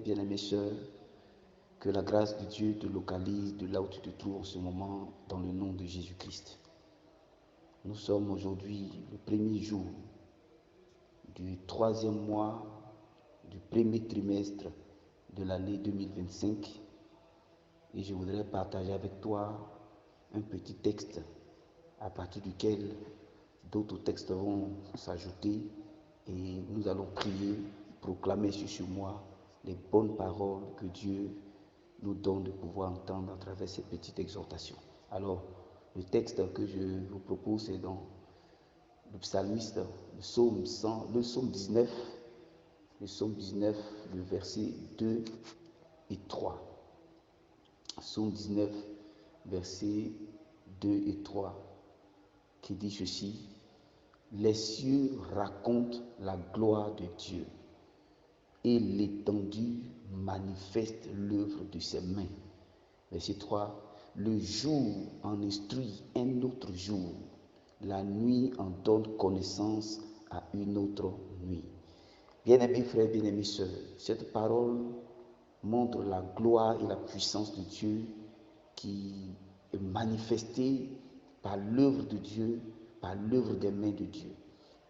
bien-aimées sœurs, que la grâce de Dieu te localise de là où tu te trouves en ce moment, dans le nom de Jésus-Christ. Nous sommes aujourd'hui le premier jour du troisième mois du premier trimestre de l'année 2025 et je voudrais partager avec toi un petit texte à partir duquel d'autres textes vont s'ajouter et nous allons prier, proclamer sur moi les bonnes paroles que Dieu nous donne de pouvoir entendre à travers cette petite exhortation. Alors, le texte que je vous propose, c'est dans le psalmiste, le psaume 19, le verset 2 et 3. Psaume 19, versets 2 et 3, qui dit ceci: les cieux racontent la gloire de Dieu et l'étendue manifeste l'œuvre de ses mains. Verset 3, le jour en instruit un autre jour, la nuit en donne connaissance à une autre nuit. Bien-aimés frères, bien-aimés sœurs, cette parole montre la gloire et la puissance de Dieu qui est manifestée par l'œuvre de Dieu, par l'œuvre des mains de Dieu.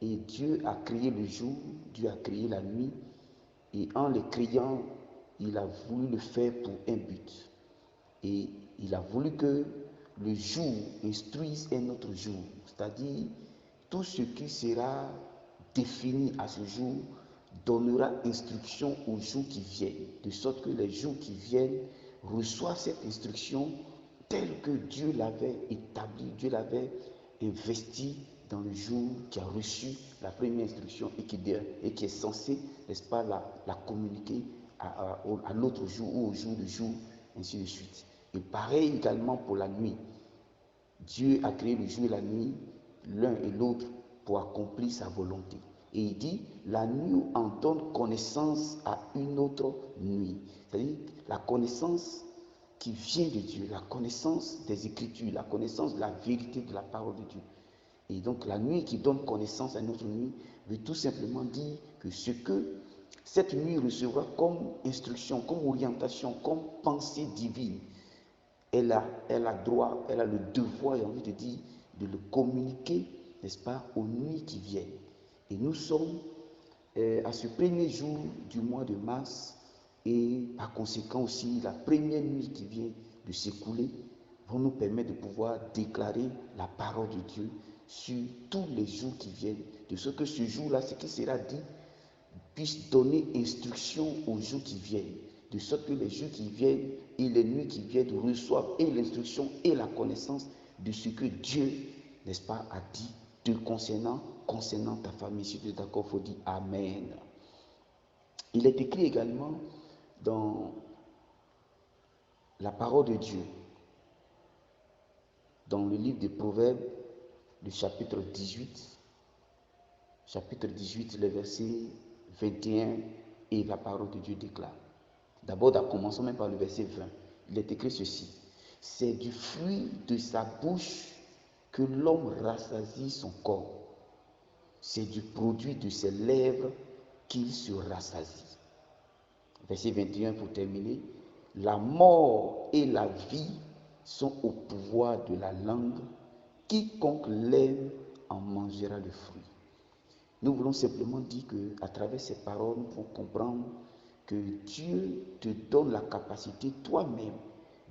Et Dieu a créé le jour, Dieu a créé la nuit, et en les créant, il a voulu le faire pour un but. Et il a voulu que le jour instruise un autre jour, c'est-à-dire tout ce qui sera défini à ce jour donnera instruction aux jours qui viennent, de sorte que les jours qui viennent reçoivent cette instruction telle que Dieu l'avait établie, Dieu l'avait investi dans le jour qui a reçu la première instruction et qui est censé, n'est-ce pas, la communiquer à l'autre jour ou au jour de jour, ainsi de suite. Et pareil également pour la nuit. Dieu a créé le jour et la nuit, l'un et l'autre, pour accomplir sa volonté. Et il dit, la nuit en donne connaissance à une autre nuit. C'est-à-dire la connaissance qui vient de Dieu, la connaissance des Écritures, la connaissance de la vérité de la parole de Dieu. Et donc la nuit qui donne connaissance à une autre nuit veut tout simplement dire que ce que cette nuit recevra comme instruction, comme orientation, comme pensée divine, elle a droit, elle a le devoir, j'ai envie de dire, de le communiquer, n'est-ce pas, aux nuits qui viennent. Et nous sommes à ce premier jour du mois de mars, et par conséquent aussi la première nuit qui vient de s'écouler vont nous permettre de pouvoir déclarer la parole de Dieu sur tous les jours qui viennent, de ce que ce jour-là, ce qui sera dit, puisse donner instruction aux jours qui viennent, de sorte que les jours qui viennent et les nuits qui viennent reçoivent et l'instruction et la connaissance de ce que Dieu, n'est-ce pas, a dit te concernant ta famille. Si tu es d'accord, il faut dire Amen. Il est écrit également dans la parole de Dieu, dans le livre des Proverbes, le chapitre 18, le verset 21, et la parole de Dieu déclare. D'abord, commençons même par le verset 20. Il est écrit ceci: c'est du fruit de sa bouche que l'homme rassasie son corps. C'est du produit de ses lèvres qu'il se rassasie. Verset 21 pour terminer. La mort et la vie sont au pouvoir de la langue. Quiconque l'aime en mangera le fruit. Nous voulons simplement dire qu'à travers ces paroles, nous pouvons comprendre que Dieu te donne la capacité toi-même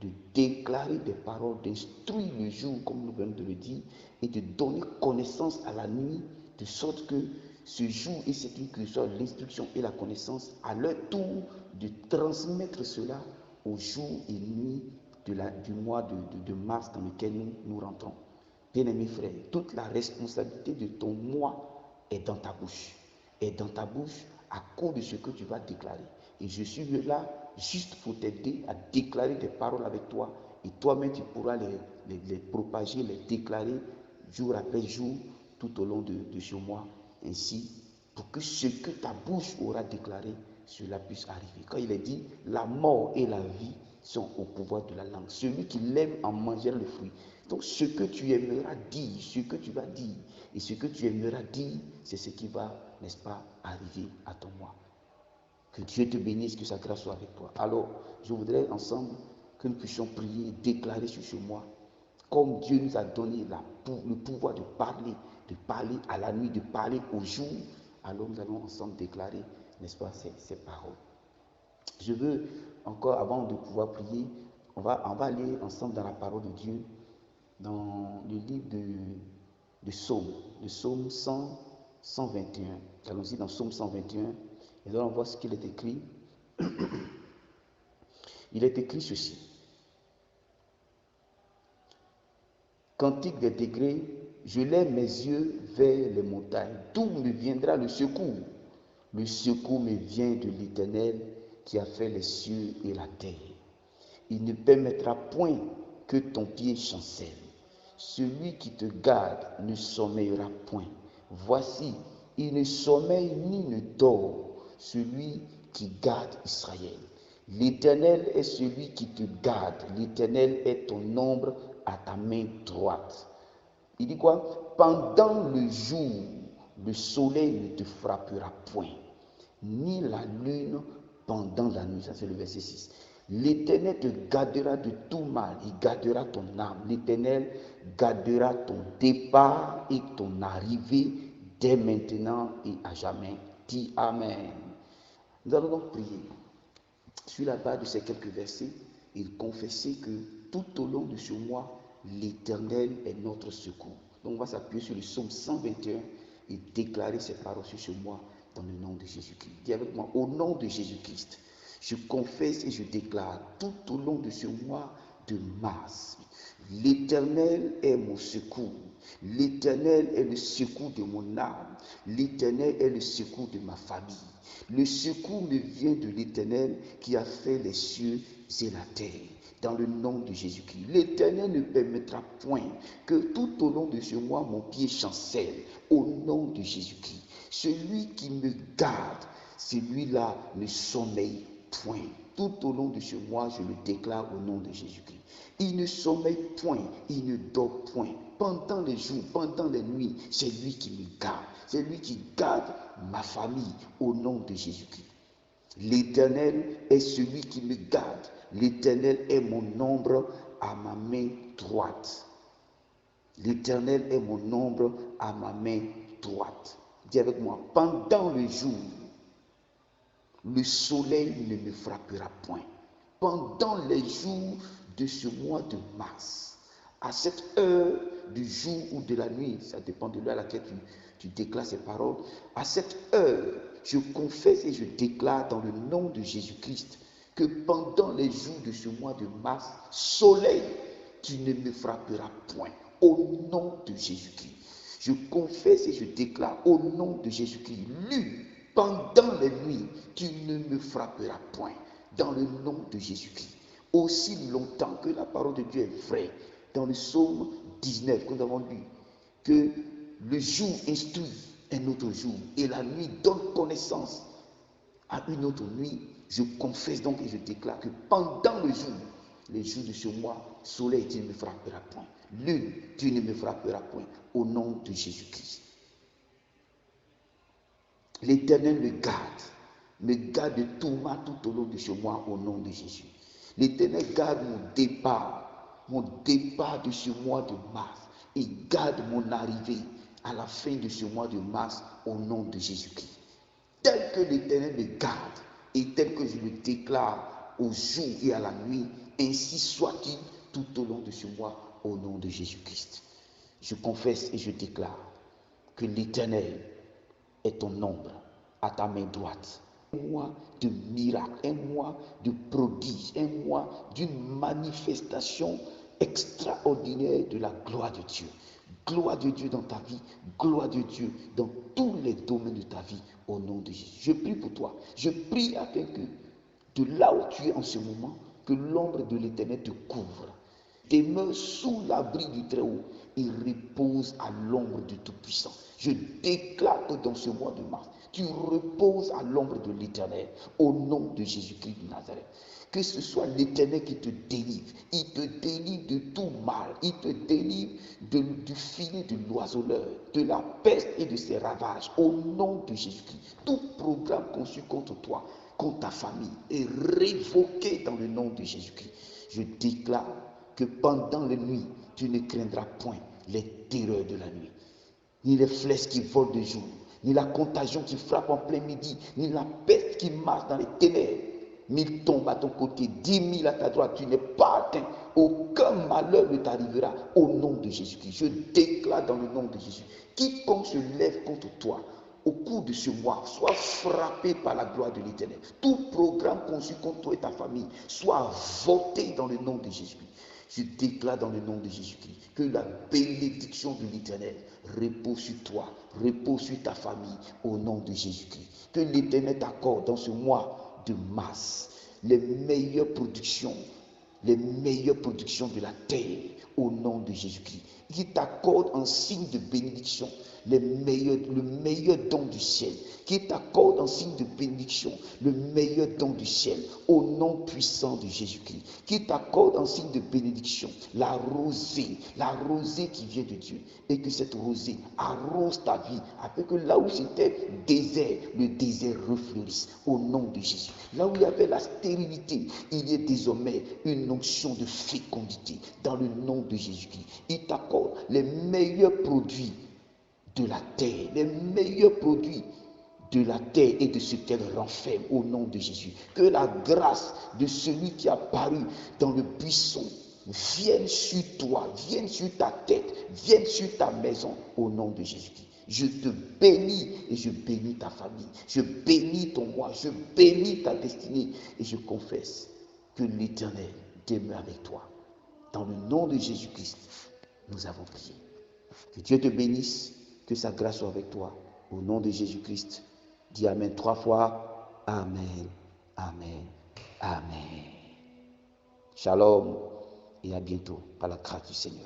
de déclarer des paroles, d'instruire le jour, comme nous venons de le dire, et de donner connaissance à la nuit, de sorte que ce jour et cette nuit que reçoivent l'instruction et la connaissance, à leur tour, de transmettre cela au jour et nuit du mois de mars dans lequel nous rentrons. Bien-aimés frères, toute la responsabilité de ton mois est dans ta bouche. Est dans ta bouche à cause de ce que tu vas déclarer. Et je suis là juste pour t'aider à déclarer des paroles avec toi. Et toi-même, tu pourras les propager, les déclarer jour après jour, tout au long de ce mois. Ainsi, pour que ce que ta bouche aura déclaré, cela puisse arriver. Quand il est dit, la mort et la vie sont au pouvoir de la langue. Celui qui l'aime en mangera le fruit. Donc ce que tu aimeras dire, ce que tu vas dire, et ce que tu aimeras dire, c'est ce qui va, n'est-ce pas, arriver à ton moi. Que Dieu te bénisse, que sa grâce soit avec toi. Alors, je voudrais ensemble que nous puissions prier et déclarer sur moi. Comme Dieu nous a donné le pouvoir de parler à la nuit, de parler au jour, alors nous allons ensemble déclarer, n'est-ce pas, ces paroles. Je veux encore, avant de pouvoir prier, on va aller ensemble dans la parole de Dieu, dans le livre de Psaume, le Psaume 121. Allons-y dans Psaume 121, et là on voit ce qu'il est écrit. Il est écrit ceci. Cantique des degrés, je lève mes yeux vers les montagnes. D'où me viendra le secours? Le secours me vient de l'Éternel qui a fait les cieux et la terre. Il ne permettra point que ton pied chancelle. Celui qui te garde ne sommeillera point. Voici, il ne sommeille ni ne dort, celui qui garde Israël. L'Éternel est celui qui te garde. L'Éternel est ton ombre à ta main droite. Il dit quoi? Pendant le jour, le soleil ne te frappera point, ni la lune pendant la nuit. Ça, c'est le verset 6. L'Éternel te gardera de tout mal, il gardera ton âme. L'Éternel gardera ton départ et ton arrivée dès maintenant et à jamais. Dis Amen. Nous allons donc prier sur la base de ces quelques versets et confesser que tout au long de ce mois, l'Éternel est notre secours. Donc on va s'appuyer sur le psaume 121 et déclarer ces paroles sur ce mois dans le nom de Jésus-Christ. Dis avec moi, au nom de Jésus-Christ, je confesse et je déclare tout au long de ce mois de mars, l'Éternel est mon secours. L'Éternel est le secours de mon âme. L'Éternel est le secours de ma famille. Le secours me vient de l'Éternel qui a fait les cieux et la terre. Dans le nom de Jésus-Christ, l'Éternel ne permettra point que tout au long de ce mois, mon pied chancelle. Au nom de Jésus-Christ, celui qui me garde, celui-là ne sommeille point. Tout au long de ce mois, je le déclare au nom de Jésus-Christ. Il ne sommeille point, il ne dort point. Pendant les jours, pendant les nuits, c'est lui qui me garde. C'est lui qui garde ma famille au nom de Jésus-Christ. L'Éternel est celui qui me garde. L'Éternel est mon ombre à ma main droite. L'Éternel est mon ombre à ma main droite. Dis avec moi, pendant le jour, le soleil ne me frappera point. Pendant les jours de ce mois de mars, à cette heure du jour ou de la nuit, ça dépend de l'heure à laquelle tu déclares ces paroles, à cette heure, je confesse et je déclare dans le nom de Jésus-Christ que pendant les jours de ce mois de mars, soleil, tu ne me frapperas point. Au nom de Jésus-Christ, je confesse et je déclare au nom de Jésus-Christ, lui, pendant les nuits, tu ne me frapperas point. Dans le nom de Jésus-Christ, aussi longtemps que la parole de Dieu est vraie, dans le psaume 19 que nous avons lu, que le jour instruit un autre jour et la nuit donne connaissance à une autre nuit, je confesse donc et je déclare que pendant le jour, les jours de ce mois, soleil, tu ne me frapperas point. Lune, tu ne me frapperas point. Au nom de Jésus-Christ. L'Éternel me garde de tout mal tout au long de ce mois au nom de Jésus. L'Éternel garde mon départ de ce mois de mars. Il garde mon arrivée à la fin de ce mois de mars au nom de Jésus-Christ. Tel que l'Éternel me garde et tel que je le déclare au jour et à la nuit, ainsi soit-il tout au long de ce mois au nom de Jésus-Christ. Je confesse et je déclare que l'Éternel est ton ombre à ta main droite. Un mois de miracles, un mois de prodiges, un mois d'une manifestation extraordinaire de la gloire de Dieu. Gloire de Dieu dans ta vie, gloire de Dieu dans tous les domaines de ta vie, au nom de Jésus. Je prie pour toi. Je prie afin que de là où tu es en ce moment, que l'ombre de l'Éternel te couvre. Demeure sous l'abri du Très-Haut. Il repose à l'ombre du Tout-Puissant. Je déclare que dans ce mois de mars, tu reposes à l'ombre de l'Éternel, au nom de Jésus-Christ de Nazareth. Que ce soit l'Éternel qui te délivre. Il te délivre de tout mal. Il te délivre du filet de l'oiseleur, de la peste et de ses ravages, au nom de Jésus-Christ. Tout programme conçu contre toi, contre ta famille est révoqué dans le nom de Jésus-Christ. Je déclare que pendant la nuit, tu ne craindras point les terreurs de la nuit, ni les flèches qui volent de jour, ni la contagion qui frappe en plein midi, ni la peste qui marche dans les ténèbres. 1000 tombent à ton côté, 10 000 à ta droite, tu n'es pas atteint. Aucun malheur ne t'arrivera au nom de Jésus-Christ. Je déclare dans le nom de Jésus, quiconque se lève contre toi au cours de ce mois, soit frappé par la gloire de l'Éternel. Tout programme conçu contre toi et ta famille soit voté dans le nom de Jésus-Christ. Je déclare dans le nom de Jésus-Christ que la bénédiction de l'Éternel repose sur toi, repose sur ta famille au nom de Jésus-Christ. Que l'Éternel t'accorde dans ce mois de mars les meilleures productions de la terre au nom de Jésus-Christ. Qu'il t'accorde en signe de bénédiction le meilleur don du ciel. Qu'il t'accorde en signe de bénédiction le meilleur don du ciel au nom puissant de Jésus-Christ. Qu'il t'accorde en signe de bénédiction la rosée qui vient de Dieu. Et que cette rosée arrose ta vie afin que là où c'était désert, le désert refleurisse au nom de Jésus. Là où il y avait la stérilité, il y a désormais une onction de fécondité dans le nom de Jésus-Christ. Il t'accorde les meilleurs produits de la terre, les meilleurs produits de la terre et de ce qu'elle renferme au nom de Jésus. Que la grâce de celui qui a paru dans le buisson vienne sur toi, vienne sur ta tête, vienne sur ta maison au nom de Jésus-Christ. Je te bénis et je bénis ta famille. Je bénis ton mois, je bénis ta destinée et je confesse que l'Éternel demeure avec toi. Dans le nom de Jésus-Christ, nous avons prié. Que Dieu te bénisse, que sa grâce soit avec toi. Au nom de Jésus-Christ, dis Amen 3 fois. Amen, Amen, Amen. Shalom et à bientôt par la grâce du Seigneur.